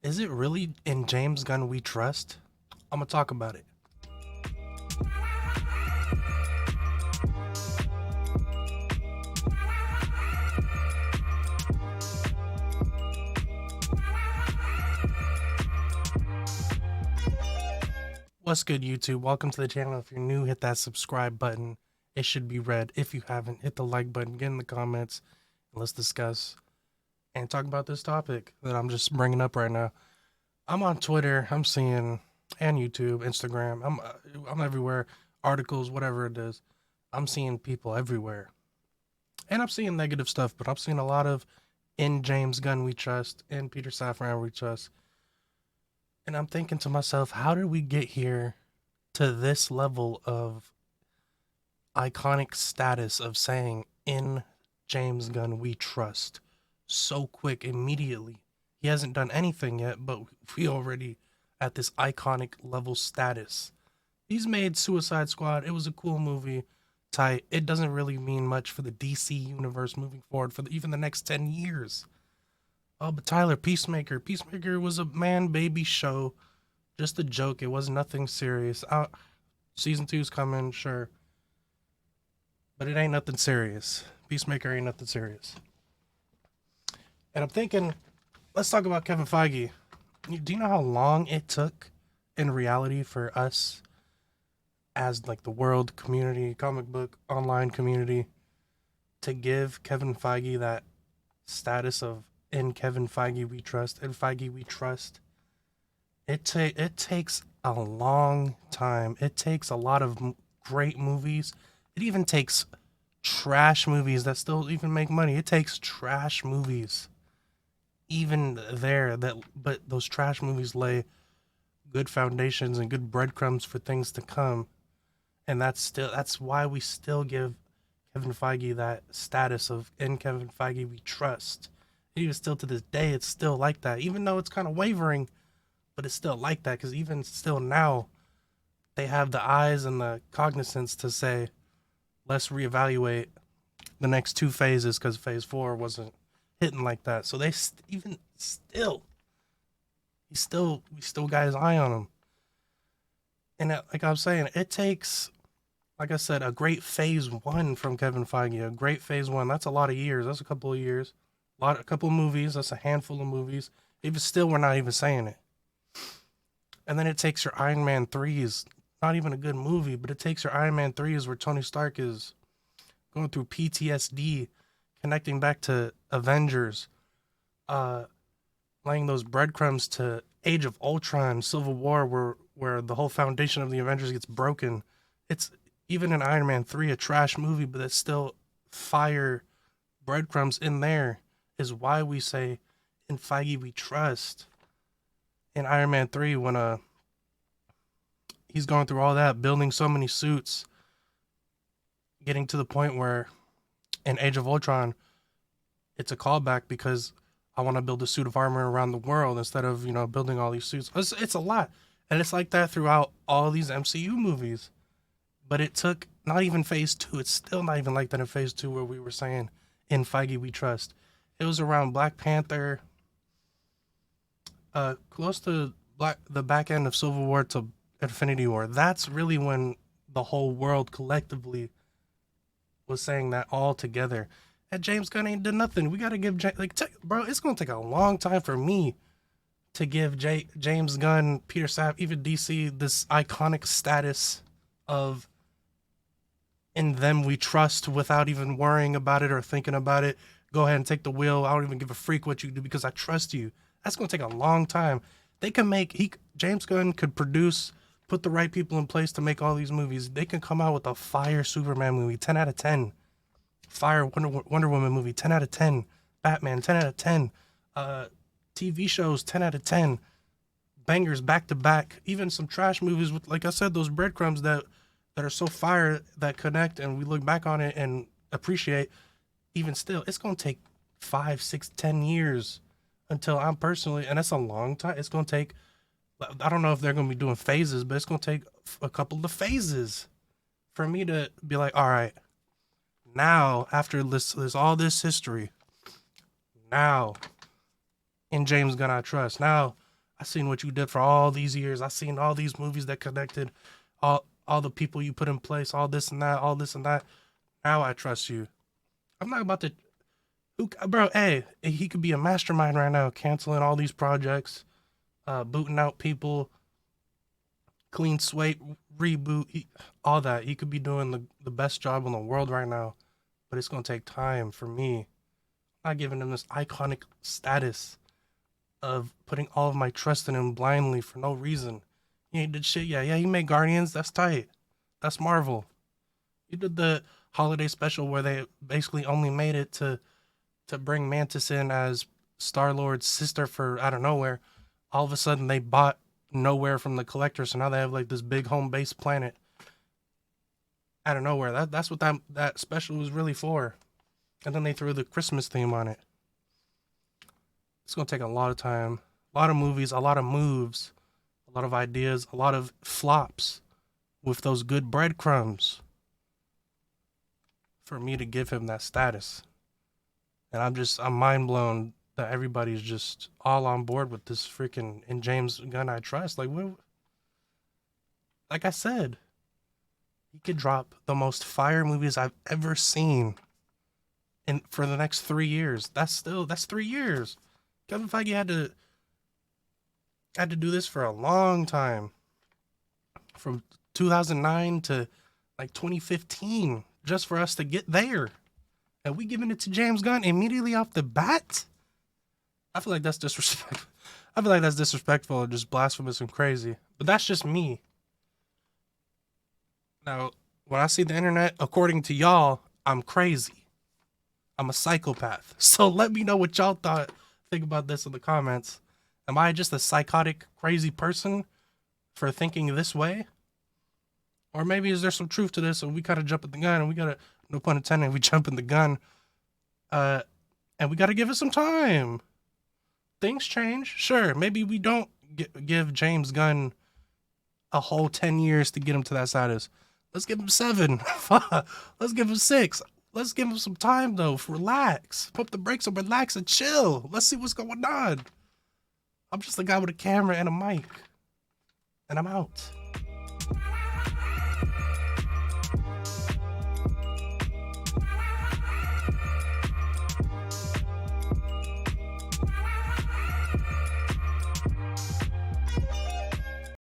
Is it really in James Gunn we trust? I'm gonna talk about it. What's good, YouTube? Welcome to the channel. If you're new, hit that subscribe button. It should be red. If you haven't, hit the like button, get in the comments, and let's discuss and talk about this topic that I'm just bringing up right now. I'm on Twitter, I'm seeing, and YouTube, Instagram. I'm everywhere. Articles, whatever it is. I'm seeing people everywhere. And I'm seeing negative stuff, but I'm seeing a lot of in James Gunn we trust, in Peter Safran we trust. And I'm thinking to myself, how did we get here to this level of iconic status of saying in James Gunn we trust so quick, immediately? He hasn't done anything yet, but we already at this iconic level status. He's made Suicide Squad. It was a cool movie. Tight. It doesn't really mean much for the DC universe moving forward for even the next 10 years. Oh, but Tyler, Peacemaker. Peacemaker was a man-baby show. Just a joke. It was nothing serious. Season 2's coming, sure. But it ain't nothing serious. Peacemaker ain't nothing serious. And I'm thinking, let's talk about Kevin Feige. Do you know how long it took in reality for us as like the world community, comic book, online community, to give Kevin Feige that status of in Kevin Feige we trust, in Feige we trust? It takes a long time. It takes a lot of great movies. It even takes trash movies that still even make money. It takes trash movies even there but those trash movies lay good foundations and good breadcrumbs for things to come. And that's why we still give Kevin Feige that status of in Kevin Feige we trust. And even still to this day, it's still like that, even though it's kind of wavering, but it's still like that, because even still now, they have the eyes and the cognizance to say, let's reevaluate the next two phases, because phase 4 wasn't hitting like that. So they we still got his eye on him. And like I was saying, it takes, like I said, a great phase 1 from Kevin Feige. A great phase 1. That's a lot of years. That's a couple of years. A couple of movies. That's a handful of movies. Even still, we're not even saying it. And then it takes your Iron Man 3s. Not even a good movie, but it takes your Iron Man 3s where Tony Stark is going through PTSD, connecting back to Avengers, laying those breadcrumbs to Age of Ultron, Civil War, where the whole foundation of the Avengers gets broken. It's even in Iron Man 3, a trash movie, but it's still fire breadcrumbs in there, is why we say in Feige we trust. In Iron Man 3, when he's going through all that, building so many suits, getting to the point where in Age of Ultron, it's a callback because I want to build a suit of armor around the world instead of, building all these suits. It's a lot. And it's like that throughout all these MCU movies. But it took not even phase 2. It's still not even like that in phase 2 where we were saying in Feige we trust. It was around Black Panther, close to the back end of Civil War to Infinity War. That's really when the whole world collectively was saying that all together. And James Gunn ain't done nothing. We got to give bro, it's going to take a long time for me to give James Gunn, Peter Safran, even DC, this iconic status of in them we trust without even worrying about it or thinking about it. Go ahead and take the wheel. I don't even give a freak what you do because I trust you. That's going to take a long time. They can James Gunn could produce, put the right people in place to make all these movies. They can come out with a fire Superman movie, 10 out of 10. Fire Wonder Woman movie, 10 out of 10. Batman, 10 out of 10. TV shows, 10 out of 10. Bangers back to back. Even some trash movies with, like I said, those breadcrumbs that are so fire that connect and we look back on it and appreciate. Even still, it's going to take 5, 6, 10 years until I'm personally, and that's a long time. It's going to take, I don't know if they're going to be doing phases, but it's going to take a couple of phases for me to be like, all right, now, after all this history, now in James Gunn I trust. Now I seen what you did for all these years. I seen all these movies that connected all the people you put in place, all this and that, all this and that. Now I trust you. I'm not about to bro, hey, he could be a mastermind right now, canceling all these projects, booting out people, clean slate, reboot, all that. He could be doing the best job in the world right now, but it's gonna take time for me. I'm not giving him this iconic status of putting all of my trust in him blindly for no reason. He ain't did shit yet. Yeah, he made Guardians. That's tight. That's Marvel. He did the holiday special where they basically only made it to bring Mantis in as Star-Lord's sister for out of nowhere. All of a sudden they bought nowhere from the collector, so now they have like this big home base planet out of nowhere. That's what that special was really for. And then they threw the Christmas theme on it. It's gonna take a lot of time, a lot of movies, a lot of moves, a lot of ideas, a lot of flops with those good breadcrumbs for me to give him that status. And I'm mind blown that everybody's just all on board with this freaking in James Gunn I trust. Like what? Like I said, he could drop the most fire movies I've ever seen for the next 3 years. That's 3 years. Kevin Feige had to do this for a long time, from 2009 to like 2015, just for us to get there. And we giving it to James Gunn immediately off the bat? I feel like that's disrespectful. I feel like that's disrespectful and just blasphemous and crazy. But that's just me. Now, when I see the internet, according to y'all, I'm crazy. I'm a psychopath. So let me know what y'all think about this in the comments. Am I just a psychotic, crazy person for thinking this way? Or maybe is there some truth to this and we gotta jump at the gun and we gotta, no pun intended, we jump in the gun. And we gotta give it some time. Things change. Sure, maybe we don't give James Gunn a whole 10 years to get him to that status. Let's give him 7. Let's give him 6. Let's give him some time though. Relax. Pump the brakes and relax and chill. Let's see what's going on. I'm just a guy with a camera and a mic. And I'm out.